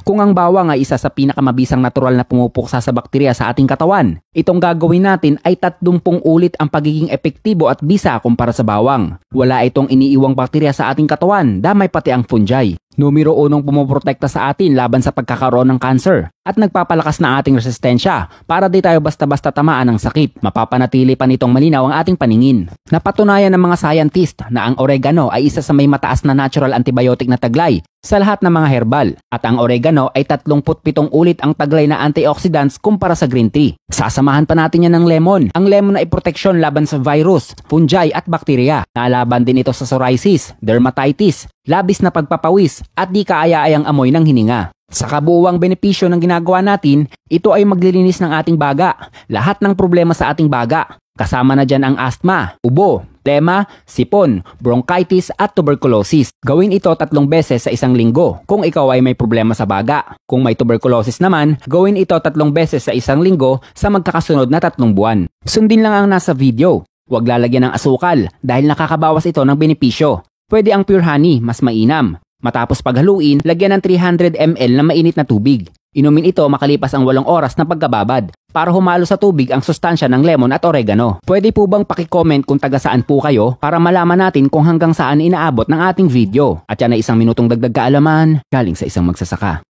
Kung ang bawang ay isa sa pinakamabisang natural na pumupuksa sa bakterya sa ating katawan, itong gagawin natin ay 30 ulit ang pagiging epektibo at bisa kumpara sa bawang. Wala itong iniiwang bakterya sa ating katawan, damay pati ang fungi. Numero 1 pumoprotekta sa atin laban sa pagkakaroon ng cancer at nagpapalakas na ating resistensya para di tayo basta-basta tamaan ng sakit. Mapapanatili pa nitong malinaw ang ating paningin. Napatunayan ng mga scientist na ang oregano ay isa sa may mataas na natural antibiotic na taglay sa lahat ng mga herbal at ang oregano ay 37 ulit ang taglay na antioxidants kumpara sa green tea. Sasamahan pa natin yan ng lemon. Ang lemon ay proteksyon laban sa virus, fungi at bakterya. Naalaban din ito sa psoriasis, dermatitis, labis na pagpapawis at di kaaya-ayang amoy ng hininga. Sa kabuuang benepisyo ng ginagawa natin, ito ay maglilinis ng ating baga. Lahat ng problema sa ating baga. Kasama na dyan ang asthma, ubo, tema, sipon, bronchitis at tuberculosis. Gawin ito 3 beses sa isang linggo kung ikaw ay may problema sa baga. Kung may tuberculosis naman, gawin ito 3 beses sa isang linggo sa magkakasunod na 3 buwan. Sundin lang ang nasa video. Huwag lalagyan ng asukal dahil nakakabawas ito ng benepisyo. Pwede ang pure honey, mas mainam. Matapos paghaluin, lagyan ng 300 ml na mainit na tubig. Inumin ito makalipas ang 8 oras na pagkababad para humalo sa tubig ang sustansya ng lemon at oregano. Pwede po bang paki-comment kung taga saan po kayo para malaman natin kung hanggang saan inaabot ng ating video. At yan ay 1 minutong dagdag kaalaman galing sa isang magsasaka.